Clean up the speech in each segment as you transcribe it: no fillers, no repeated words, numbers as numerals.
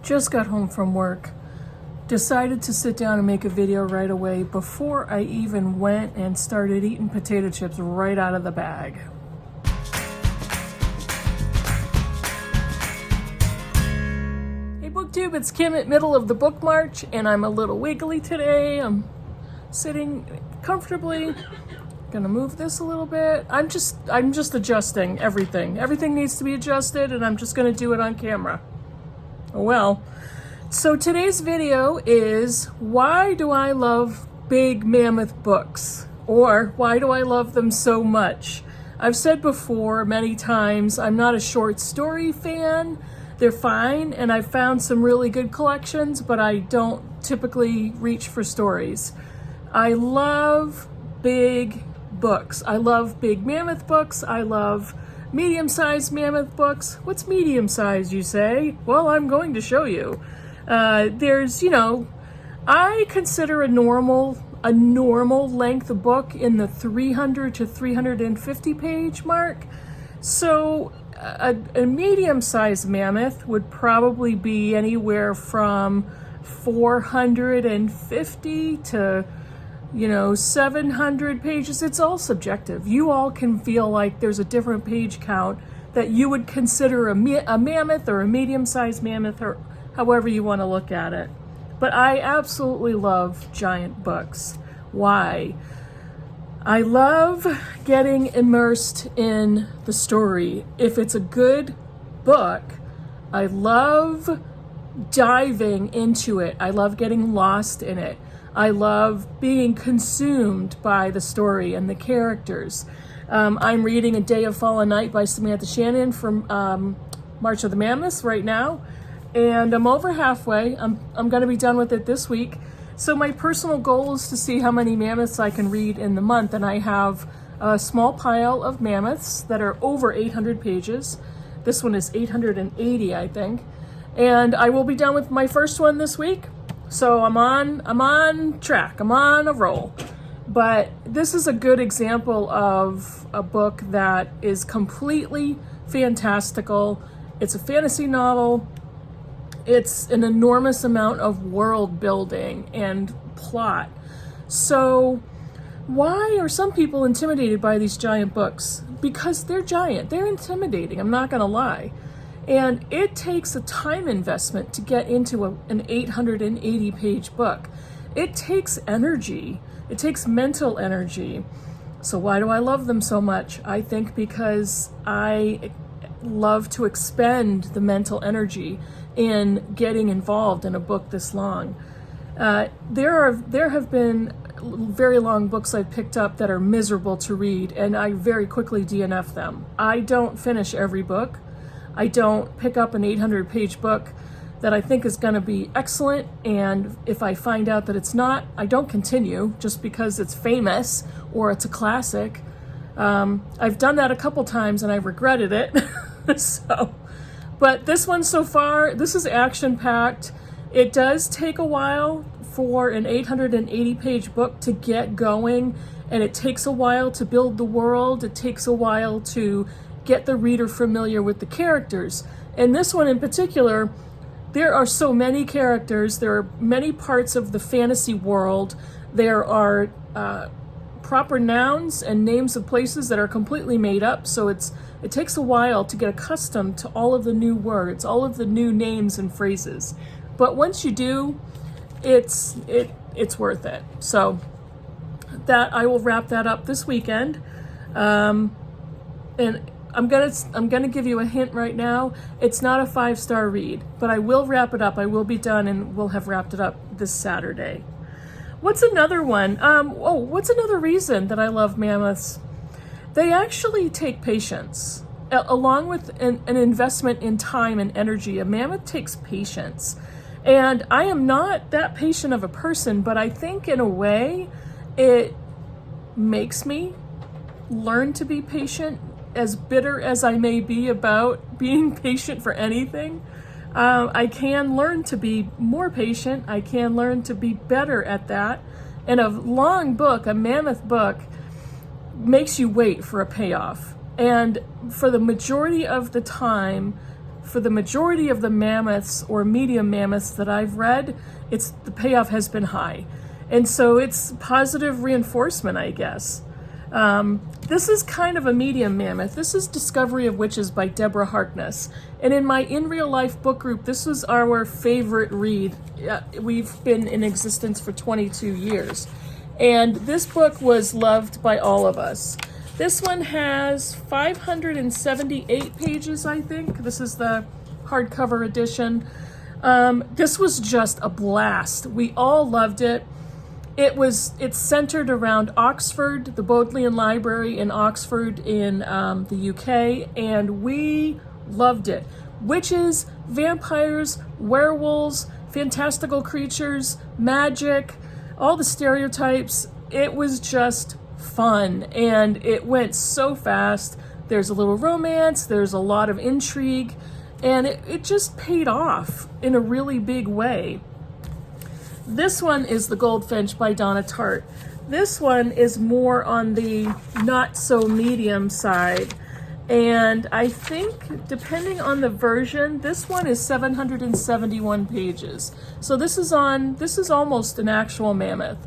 Just got home from work. Decided to sit down and make a video right away before I even went and started eating potato chips right out of the bag. Hey Booktube, it's Kim at Middle of the Book March, and I'm a little wiggly today. I'm sitting comfortably. Gonna move this a little bit. I'm just adjusting everything. Everything needs to be adjusted, and I'm just gonna do it on camera. Oh well. So today's video is, why do I love big mammoth books? Or why do I love them so much? I've said before many times, I'm not a short story fan. They're fine, and I've found some really good collections, but I don't typically reach for stories. I love big books. I love big mammoth books. I love medium-sized mammoth books. What's medium-sized, you say? Well, I'm going to show you. I consider a normal length book in the 300 to 350 page mark. So a medium-sized mammoth would probably be anywhere from 450 to 700 pages. It's all subjective. You all can feel like there's a different page count that you would consider a mammoth or a medium-sized mammoth, or however you want to look at it. But I absolutely love giant books. Why? I love getting immersed in the story. If it's a good book, I love diving into it. I love getting lost in it. I love being consumed by the story and the characters. I'm reading A Day of Fallen Night by Samantha Shannon from March of the Mammoths right now, and I'm over halfway. I'm going to be done with it this week. So my personal goal is to see how many mammoths I can read in the month, and I have a small pile of mammoths that are over 800 pages. This one is 880, I think, and I will be done with my first one this week. So I'm on track. I'm on a roll. But this is a good example of a book that is completely fantastical. It's a fantasy novel. It's an enormous amount of world building and plot. So why are some people intimidated by these giant books? Because they're giant. They're intimidating. I'm not going to lie. And it takes a time investment to get into an 880 page book. It takes energy. It takes mental energy. So why do I love them so much? I think because I love to expend the mental energy in getting involved in a book this long. There have been very long books I've picked up that are miserable to read, and I very quickly DNF them. I don't finish every book. I don't pick up an 800 page book that I think is going to be excellent, and if I find out that it's not, I don't continue just because it's famous or it's a classic. I've done that a couple times and I've regretted it. But this one so far, this is action-packed. It does take a while for an 880 page book to get going, and it takes a while to build the world. It takes a while to get the reader familiar with the characters. And this one in particular, there are so many characters. There are many parts of the fantasy world. There are proper nouns and names of places that are completely made up. So it takes a while to get accustomed to all of the new words, all of the new names and phrases. But once you do, it's worth it. So that I will wrap that up this weekend. And I'm gonna give you a hint right now. It's not a 5-star read, but I will wrap it up. I will be done, and we'll have wrapped it up this Saturday. What's another one? What's another reason that I love mammoths? They actually take patience, along with an investment in time and energy. A mammoth takes patience, and I am not that patient of a person, but I think in a way it makes me learn to be patient. As bitter as I may be about being patient for anything, I can learn to be more patient. I can learn to be better at that. And a long book, a mammoth book, makes you wait for a payoff. And for the majority of the time, for the majority of the mammoths or medium mammoths that I've read, the payoff has been high. And so it's positive reinforcement, I guess. This is kind of a medium mammoth. This is Discovery of Witches by Deborah Harkness. And in my In Real Life book group, this was our favorite read. We've been in existence for 22 years. And this book was loved by all of us. This one has 578 pages, I think. This is the hardcover edition. This was just a blast. We all loved it. It's centered around Oxford, the Bodleian Library in Oxford in the UK, and we loved it. Witches, vampires, werewolves, fantastical creatures, magic, all the stereotypes. It was just fun, and it went so fast. There's a little romance, there's a lot of intrigue, and it just paid off in a really big way. This one is The Goldfinch by Donna Tartt. This one is more on the not so medium side, and I think depending on the version, this one is 771 pages. So this is almost an actual mammoth.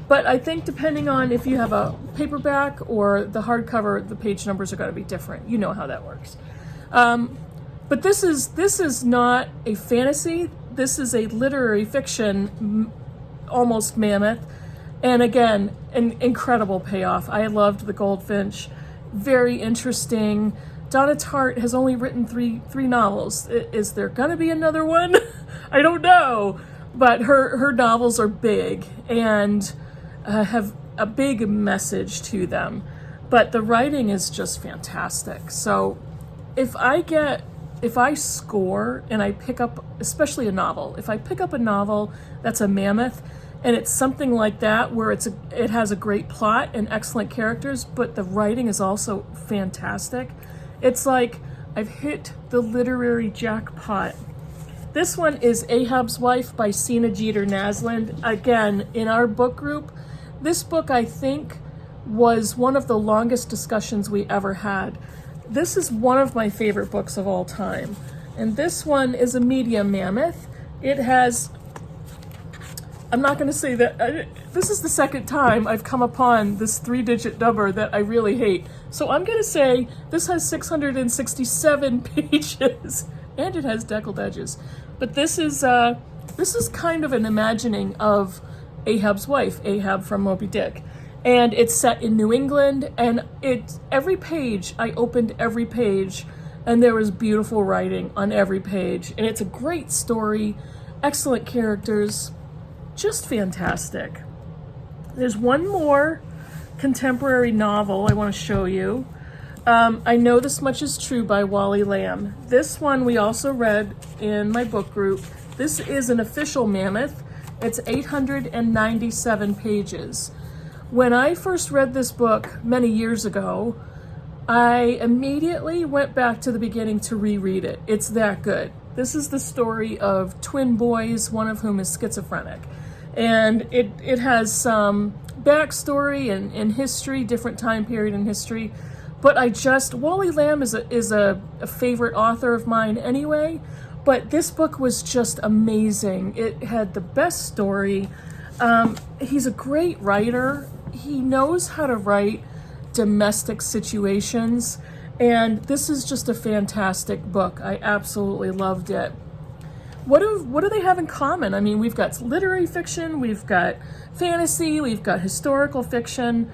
But I think depending on if you have a paperback or the hardcover, the page numbers are going to be different. You know how that works. But this is not a fantasy. This is a literary fiction, almost mammoth. And again, an incredible payoff. I loved The Goldfinch. Very interesting. Donna Tartt has only written three novels. Is there going to be another one? I don't know. But her novels are big and have a big message to them. But the writing is just fantastic. So if I score and I pick up, especially a novel, if I pick up a novel that's a mammoth and it's something like that where it has a great plot and excellent characters, but the writing is also fantastic, it's like I've hit the literary jackpot. This one is Ahab's Wife by Sina Jeter Nasland. Again, in our book group, this book I think was one of the longest discussions we ever had. This is one of my favorite books of all time. And this one is a medium mammoth. It has, I'm not going to say that, this is the second time I've come upon this 3-digit number that I really hate. So I'm going to say this has 667 pages and it has deckled edges. But this is kind of an imagining of Ahab's wife, Ahab from Moby Dick. And it's set in New England, and every page, I opened every page, and there was beautiful writing on every page. And it's a great story, excellent characters, just fantastic. There's one more contemporary novel I want to show you. I Know This Much Is True by Wally Lamb. This one we also read in my book group. This is an official mammoth. It's 897 pages. When I first read this book many years ago, I immediately went back to the beginning to reread it. It's that good. This is the story of twin boys, one of whom is schizophrenic. And it has some backstory and history, different time period in history. But Wally Lamb is a favorite author of mine anyway, but this book was just amazing. It had the best story. He's a great writer. He knows how to write domestic situations, and this is just a fantastic book. I absolutely loved it. What do they have in common? I mean, we've got literary fiction, we've got fantasy, we've got historical fiction.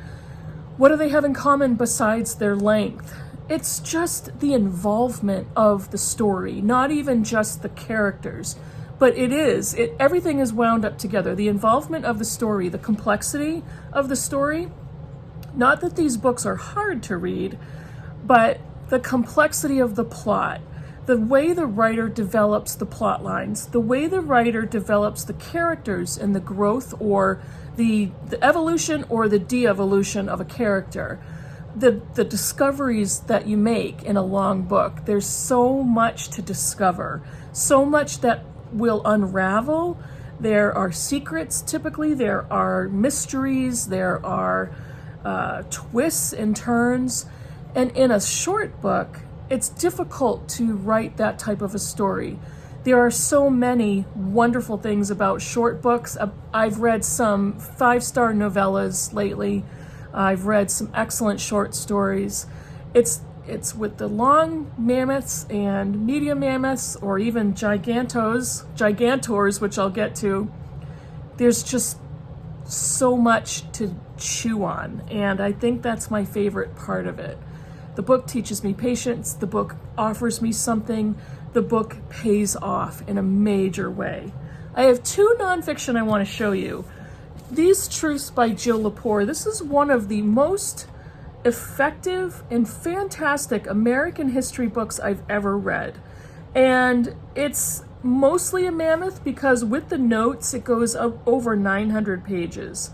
What do they have in common besides their length? It's just the involvement of the story, not even just the characters. But everything is wound up together. The involvement of the story, the complexity of the story. Not that these books are hard to read, but the complexity of the plot, the way the writer develops the plot lines, the way the writer develops the characters and the growth or the evolution or the de-evolution of a character, the discoveries that you make in a long book. There's so much to discover, so much that will unravel. There are secrets, typically. There are mysteries. There are twists and turns. And in a short book, it's difficult to write that type of a story. There are so many wonderful things about short books. I've read some 5-star novellas lately. I've read some excellent short stories. It's with the long mammoths and medium mammoths, or even gigantors, which I'll get to. There's just so much to chew on, and I think that's my favorite part of it. The book teaches me patience. The book offers me something. The book pays off in a major way. I have 2 nonfiction I want to show you. These Truths by Jill Lepore. This is one of the most effective and fantastic American history books I've ever read. And it's mostly a mammoth because with the notes it goes up over 900 pages.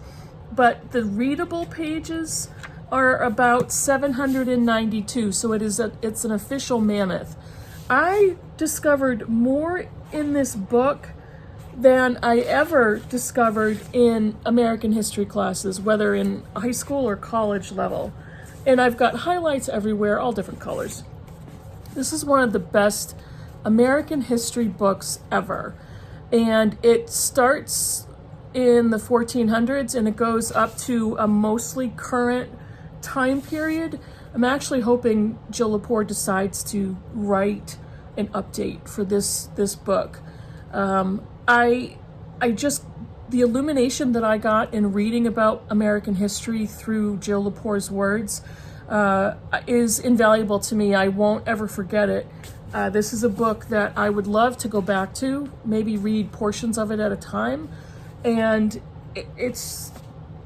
But the readable pages are about 792, so it's an official mammoth. I discovered more in this book than I ever discovered in American history classes, whether in high school or college level. And I've got highlights everywhere, all different colors. This is one of the best American history books ever. And it starts in the 1400s and it goes up to a mostly current time period. I'm actually hoping Jill Lepore decides to write an update for this book. The illumination that I got in reading about American history through Jill Lepore's words is invaluable to me. I won't ever forget it. This is a book that I would love to go back to, maybe read portions of it at a time. And it's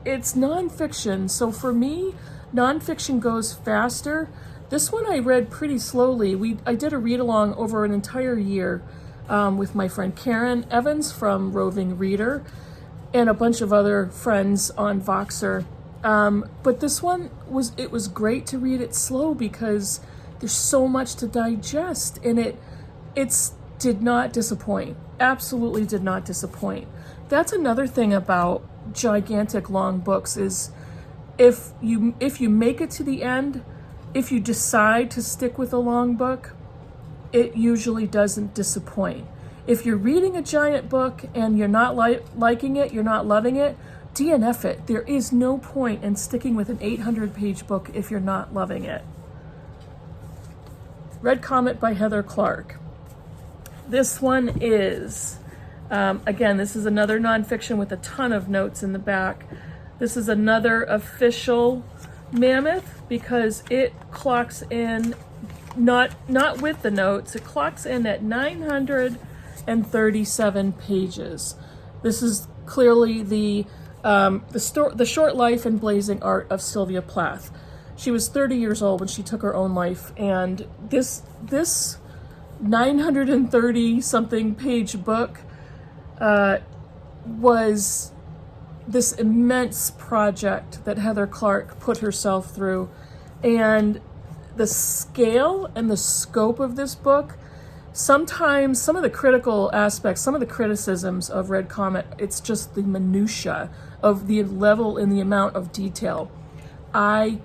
nonfiction. So for me, nonfiction goes faster. This one I read pretty slowly. I did a read-along over an entire year with my friend Karen Evans from Roving Reader and a bunch of other friends on Voxer. But this one was great to read it slow because there's so much to digest, and it did not disappoint. Absolutely did not disappoint. That's another thing about gigantic long books is if you make it to the end, if you decide to stick with a long book, it usually doesn't disappoint. If you're reading a giant book and you're not liking it, you're not loving it, DNF it. There is no point in sticking with an 800-page book if you're not loving it. Red Comet by Heather Clark. This one is, again, this is another nonfiction with a ton of notes in the back. This is another official mammoth because it clocks in, not with the notes, it clocks in at 937 pages. This is clearly the short life and blazing art of Sylvia Plath. She was 30 years old when she took her own life, and this 930 something page book was this immense project that Heather Clark put herself through. And the scale and the scope of this book, sometimes some of the critical aspects, some of the criticisms of Red Comet, it's just the minutia of the level and the amount of detail. I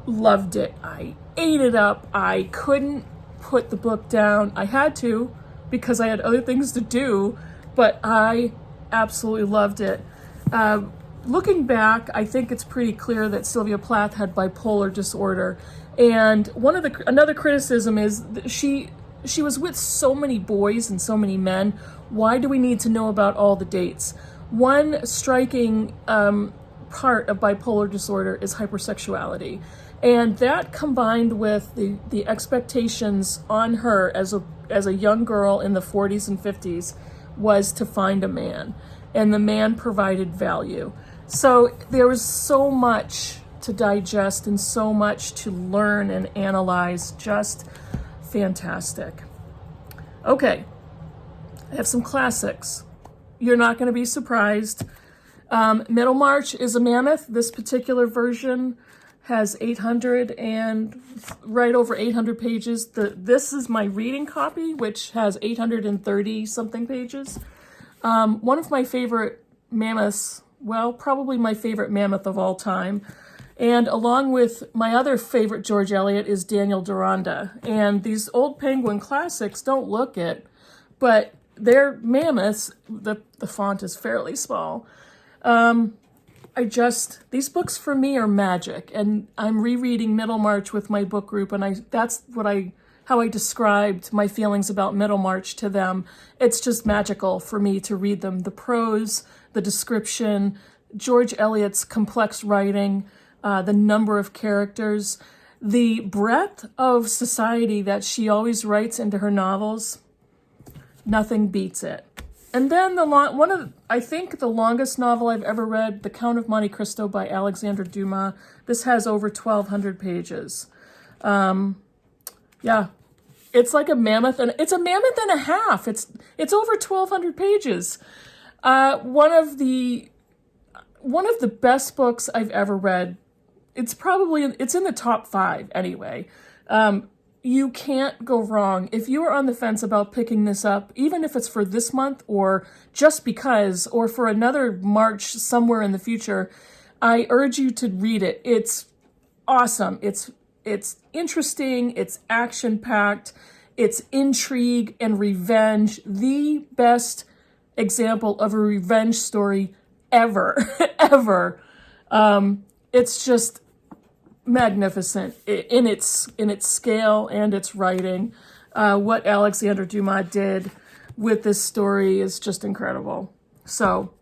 loved it. I ate it up. I couldn't put the book down. I had to because I had other things to do, but I absolutely loved it. Looking back, I think it's pretty clear that Sylvia Plath had bipolar disorder. And another criticism is that she was with so many boys and so many men. Why do we need to know about all the dates? One striking part of bipolar disorder is hypersexuality. And that combined with the expectations on her as a young girl in the 40s and 50s was to find a man. And the man provided value. So there was so much to digest and so much to learn and analyze. Just fantastic. Okay, I have some classics. You're not going to be surprised. Middlemarch is a mammoth. This particular version has 800 and right over 800 pages. This is my reading copy, which has 830 something pages. One of my favorite mammoths, well, probably my favorite mammoth of all time. And along with my other favorite George Eliot is Daniel Deronda. And these old Penguin classics don't look it, but they're Mammoths. The font is fairly small. These books for me are magic, and I'm rereading Middlemarch with my book group, and that's how I described my feelings about Middlemarch to them. It's just magical for me to read them. The prose, the description, George Eliot's complex writing, the number of characters, the breadth of society that she always writes into her novels, nothing beats it. And then I think the longest novel I've ever read, The Count of Monte Cristo by Alexandre Dumas. This has over 1,200 pages. Yeah, it's like a mammoth, and it's a mammoth and a half. It's over 1,200 pages. One of the best books I've ever read. It's in the top 5 anyway. You can't go wrong. If you are on the fence about picking this up, even if it's for this month or just because, or for another March somewhere in the future, I urge you to read it. It's awesome. It's interesting. It's action-packed. It's intrigue and revenge. The best example of a revenge story ever, ever. It's just magnificent in its scale and its writing. What Alexandre Dumas did with this story is just incredible. So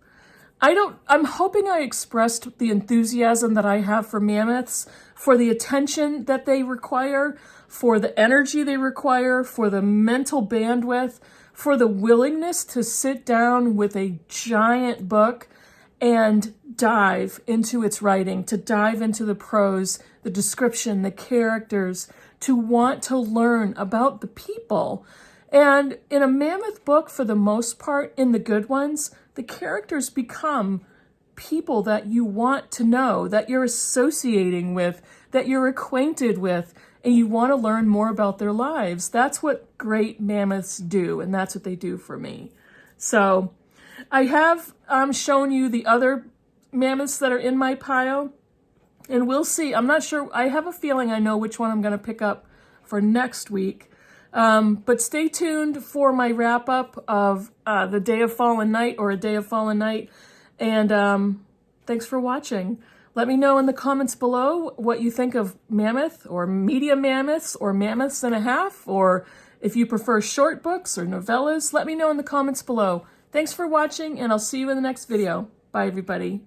I'm hoping I expressed the enthusiasm that I have for Mammoths, for the attention that they require, for the energy they require, for the mental bandwidth, for the willingness to sit down with a giant book and dive into its writing, to dive into the prose, the description, the characters, to want to learn about the people. And in a Mammoth book, for the most part, in the good ones, the characters become people that you want to know, that you're associating with, that you're acquainted with, and you want to learn more about their lives. That's what great Mammoths do, and that's what they do for me. So I have shown you the other Mammoths that are in my pile, and we'll see. I'm not sure. I have a feeling I know which one I'm going to pick up for next week. But stay tuned for my wrap-up of The Day of Fallen Night, or A Day of Fallen Night. And thanks for watching. Let me know in the comments below what you think of Mammoth, or medium Mammoths, or Mammoths and a half, or if you prefer short books or novellas. Let me know in the comments below. Thanks for watching, and I'll see you in the next video. Bye, everybody.